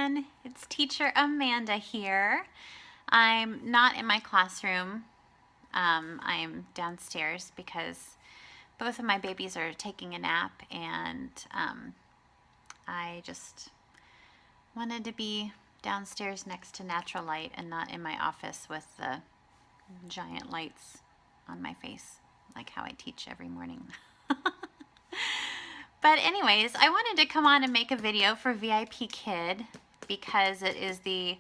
everyone. It's teacher Amanda here. I'm not in my classroom. I'm downstairs because both of my babies are taking a nap, and I just wanted to be downstairs next to natural light and not in my office with the giant lights on my face, like how I teach every morning. But anyways, I wanted to come on and make a video for VIPKID because it is the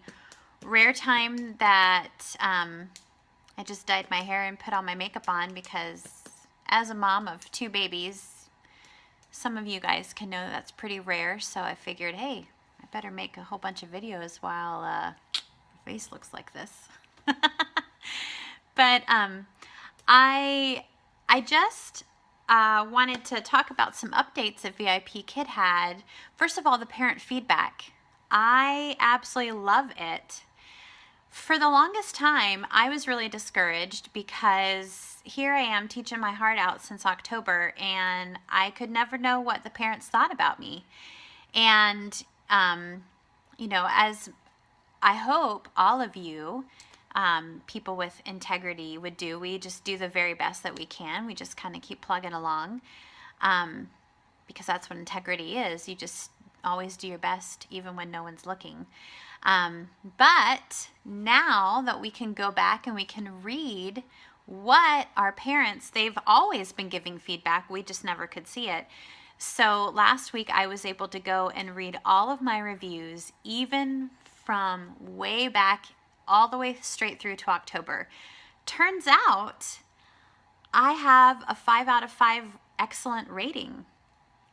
rare time that I just dyed my hair and put all my makeup on, because as a mom of 2 babies, some of you guys can know that's pretty rare. So I figured, hey, I better make a whole bunch of videos while my face looks like this. But I just wanted to talk about some updates that VIPKID had. First of all, the parent feedback. I absolutely love it. For the longest time, I was really discouraged because here I am teaching my heart out since October, and I could never know what the parents thought about me. And, you know, as I hope all of you, people with integrity would do, we just do the very best that we can. We just kind of keep plugging along, because that's what integrity is. You just always do your best even when no one's looking. But now that we can go back and we can read what our parents, they've always been giving feedback, we just never could see it. So last week I was able to go and read all of my reviews, even from way back all the way straight through to October. Turns out I have a 5 out of 5 excellent rating.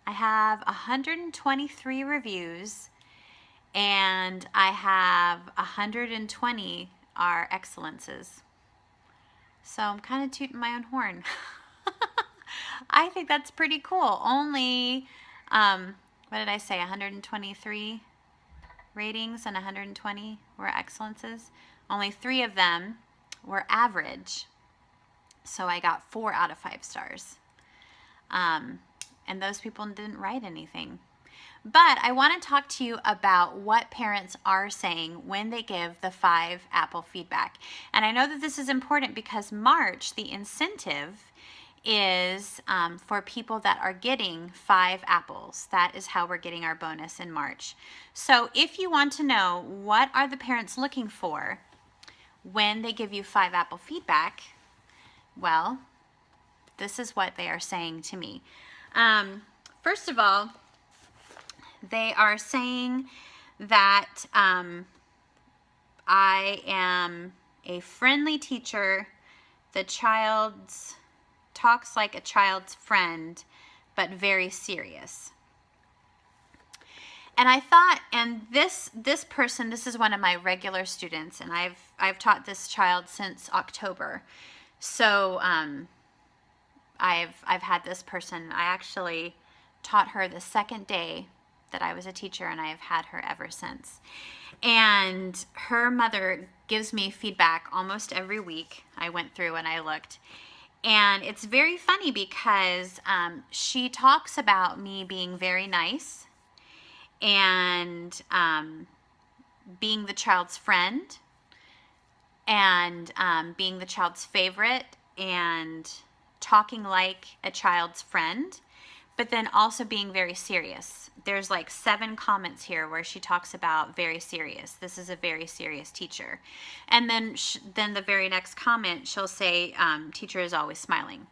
I have 123 reviews, and I have 120 are excellences. So I'm kind of tooting my own horn. I think that's pretty cool. Only, what did I say, 123 ratings and 120 were excellences. Only 3 of them were average. So I got 4 out of 5 stars. And those people didn't write anything. But I want to talk to you about what parents are saying when they give the 5 apple feedback. And I know that this is important because March, the incentive is for people that are getting 5 apples. That is how we're getting our bonus in March. So if you want to know what are the parents looking for when they give you 5 apple feedback, well, this is what they are saying to me. First of all, they are saying that I am a friendly teacher. The child's talks like a child's friend, but very serious. And I thought, and this person, this is one of my regular students, and I've taught this child since October. So I've had this person. I actually taught her the second day that I was a teacher, and I've had her ever since. And her mother gives me feedback almost every week. I went through and I looked. And it's very funny because she talks about me being very nice and being the child's friend and being the child's favorite and talking like a child's friend, but then also being very serious. There's like 7 comments here where she talks about very serious. This is a very serious teacher. And then then the very next comment, she'll say, teacher is always smiling.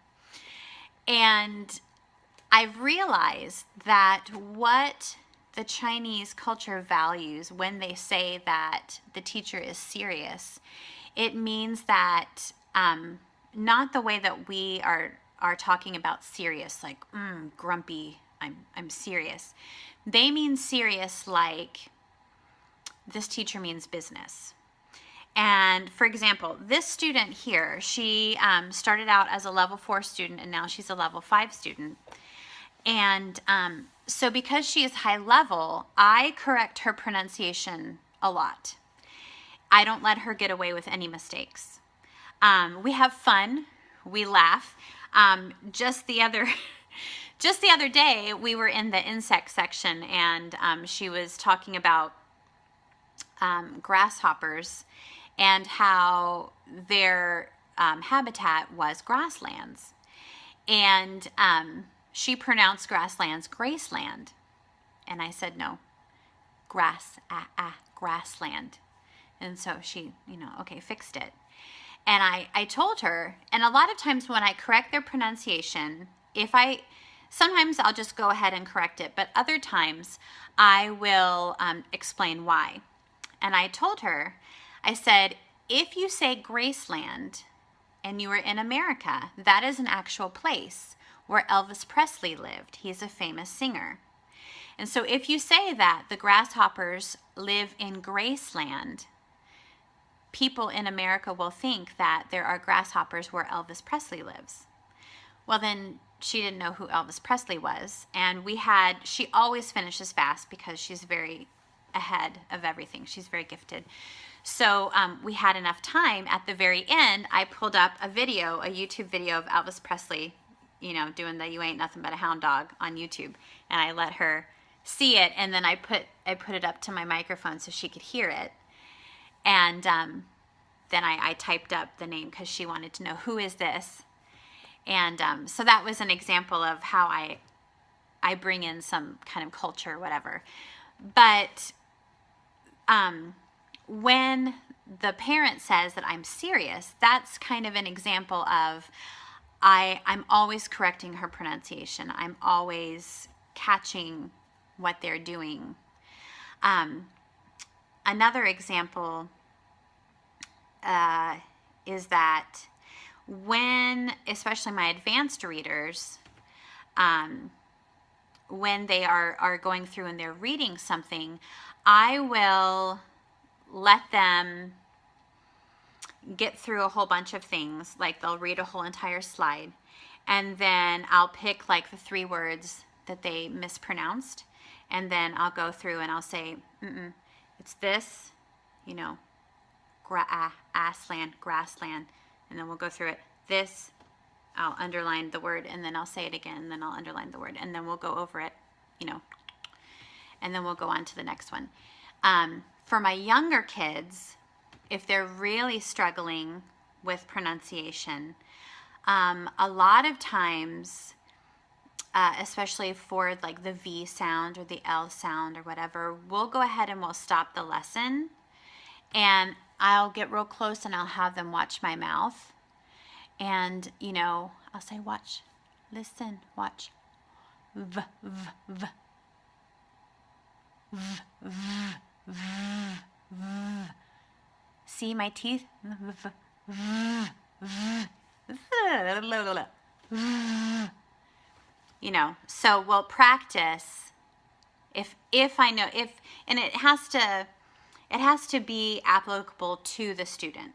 And I've realized that what the Chinese culture values when they say that the teacher is serious, it means that not the way that we are talking about serious, like grumpy, I'm serious. They mean serious like this teacher means business. And for example, this student here, she started out as a level 4 student, and now she's a level 5 student. And so because she is high level, I correct her pronunciation a lot. I don't let her get away with any mistakes. We have fun. We laugh. Just the other day, we were in the insect section, and she was talking about grasshoppers and how their habitat was grasslands. And she pronounced grasslands Graceland. And I said, no, grassland. And so she, okay, fixed it. And I told her, and a lot of times when I correct their pronunciation, sometimes I'll just go ahead and correct it, but other times I will explain why. And I told her, I said, if you say Graceland and you are in America, that is an actual place where Elvis Presley lived. He's a famous singer. And so if you say that the grasshoppers live in Graceland, people in America will think that there are grasshoppers where Elvis Presley lives. Well, then she didn't know who Elvis Presley was. And she always finishes fast because she's very ahead of everything. She's very gifted. So we had enough time. At the very end, I pulled up a YouTube video of Elvis Presley, doing the "You Ain't Nothing But a Hound Dog" on YouTube. And I let her see it. And then I put it up to my microphone so she could hear it. And then I typed up the name because she wanted to know, who is this? And so that was an example of how I bring in some kind of culture or whatever. But when the parent says that I'm serious, that's kind of an example of I'm always correcting her pronunciation. I'm always catching what they're doing. Another example is that when, especially my advanced readers, when they are going through and they're reading something, I will let them get through a whole bunch of things. Like they'll read a whole entire slide, and then I'll pick like the 3 words that they mispronounced, and then I'll go through and I'll say, it's this, grassland, and then we'll go through it. This, I'll underline the word, and then I'll say it again, and then I'll underline the word, and then we'll go over it, and then we'll go on to the next one. For my younger kids, if they're really struggling with pronunciation, a lot of times, especially for like the V sound or the L sound or whatever, we'll go ahead and we'll stop the lesson, and I'll get real close and I'll have them watch my mouth. And, I'll say, watch, listen, watch. V, v, v. V, v, v, v. See my teeth? V, v, v, v. So we'll practice if I know, and it has to be applicable to the student.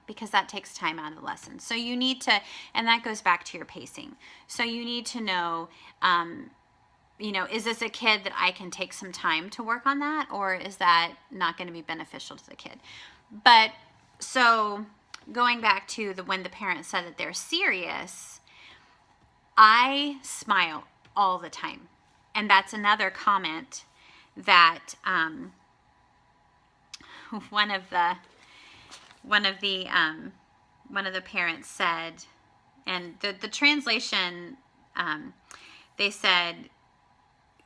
Because that takes time out of the lesson. So you need to, and that goes back to your pacing. So you need to know, is this a kid that I can take some time to work on that, or is that not going to be beneficial to the kid? But so going back to when the parent said that they're serious, I smile all the time. And that's another comment that one of the parents said, and the translation, they said,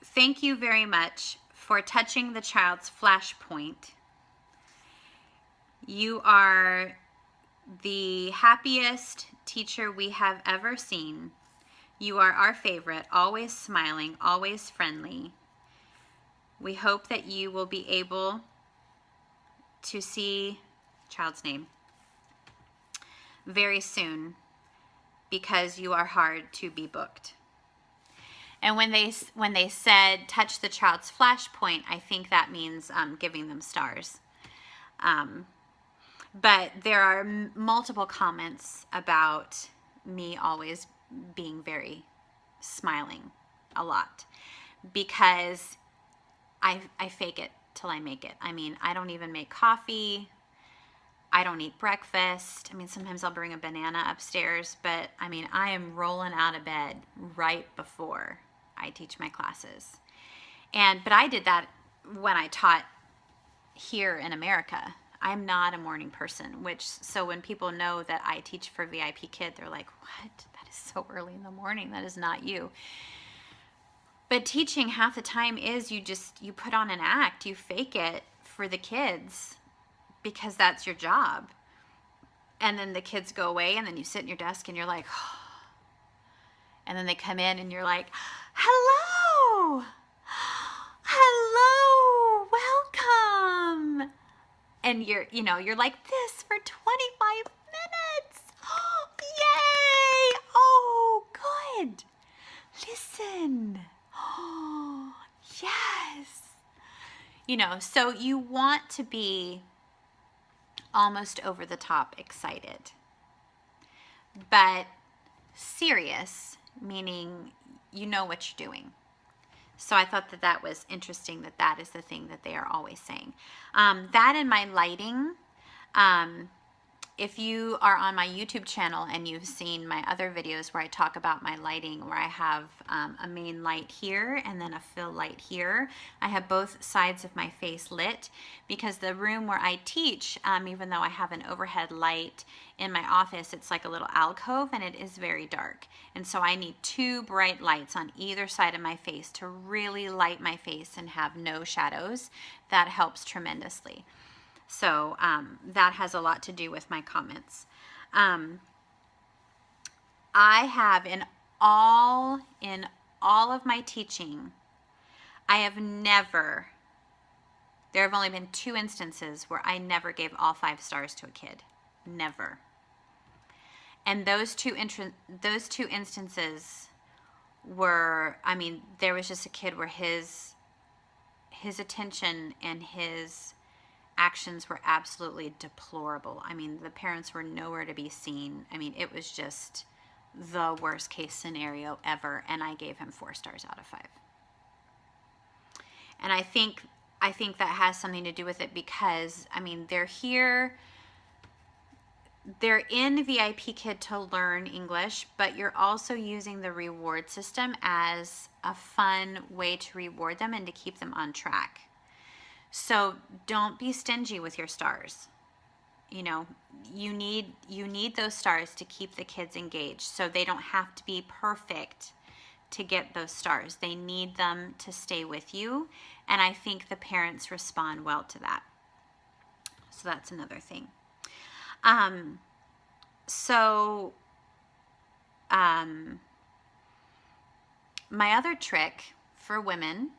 "Thank you very much for touching the child's flashpoint. You are the happiest teacher we have ever seen. You are our favorite, always smiling, always friendly. We hope that you will be able to see," child's name, "very soon, because you are hard to be booked." And when they said touch the child's flashpoint, I think that means giving them stars. But there are multiple comments about me always being very smiling a lot, because I fake it till I make it. I mean, I don't even make coffee. I don't eat breakfast. I mean, sometimes I'll bring a banana upstairs, but I mean, I am rolling out of bed right before I teach my classes. But I did that when I taught here in America. I'm not a morning person, so when people know that I teach for VIP Kid, they're like, what? That is so early in the morning. That is not you. But teaching half the time is you put on an act, you fake it for the kids because that's your job. And then the kids go away and then you sit in your desk and you're like, oh. And then they come in and you're like, hello, hello, welcome. And you're like this for 25 minutes. Yay. Oh, good. Listen. Oh, yes. So you want to be almost over the top excited, but serious, meaning you know what you're doing. So I thought that was interesting, that is the thing that they are always saying. That and my lighting. If you are on my YouTube channel and you've seen my other videos where I talk about my lighting, where I have a main light here and then a fill light here, I have both sides of my face lit because the room where I teach, even though I have an overhead light in my office, it's like a little alcove and it is very dark. And so I need 2 bright lights on either side of my face to really light my face and have no shadows. That helps tremendously. So that has a lot to do with my comments. I have in all of my teaching, there have only been 2 instances where I never gave all 5 stars to a kid. Never. And those two instances were, there was just a kid where his attention and his actions were absolutely deplorable. The parents were nowhere to be seen. It was just the worst case scenario ever, and I gave him 4 stars out of 5. And I think that has something to do with it because, they're here, they're in VIP Kid to learn English, but you're also using the reward system as a fun way to reward them and to keep them on track. So don't be stingy with your stars. You need those stars to keep the kids engaged. So they don't have to be perfect to get those stars. They need them to stay with you. And I think the parents respond well to that. So that's another thing. My other trick for women,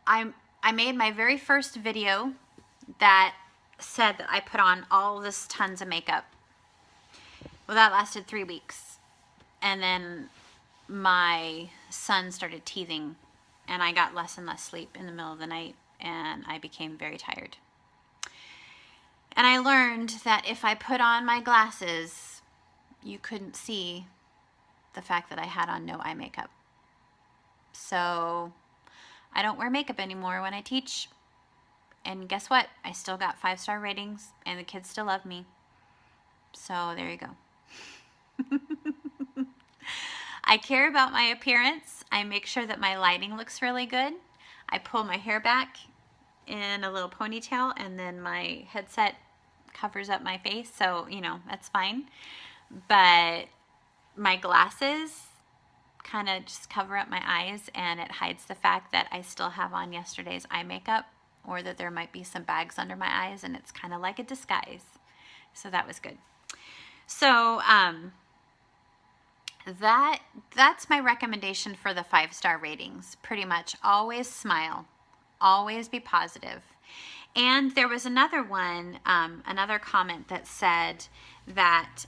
I made my very first video that said that I put on all this tons of makeup. Well, that lasted 3 weeks. And then my son started teething and I got less and less sleep in the middle of the night and I became very tired. And I learned that if I put on my glasses, you couldn't see the fact that I had on no eye makeup. So I don't wear makeup anymore when I teach. And guess what? I still got 5-star ratings and the kids still love me. So there you go. I care about my appearance. I make sure that my lighting looks really good. I pull my hair back in a little ponytail and then my headset covers up my face. So, that's fine. But my glasses kind of just cover up my eyes and it hides the fact that I still have on yesterday's eye makeup or that there might be some bags under my eyes and it's kind of like a disguise. So that was good. So that's my recommendation for the 5-star ratings. Pretty much always smile, always be positive. And there was another one, another comment that said that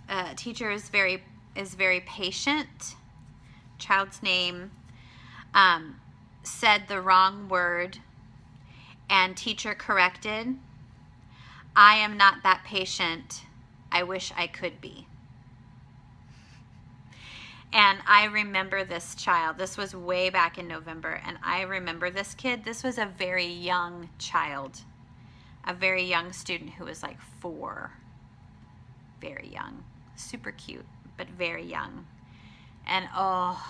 a teacher is very patient. Child's name said the wrong word and teacher corrected. I am not that patient. I wish I could be. And I remember this child. This was way back in November. And I remember this kid. This was a very young child. A very young student who was like 4. Very young. Super cute, but very young. And oh,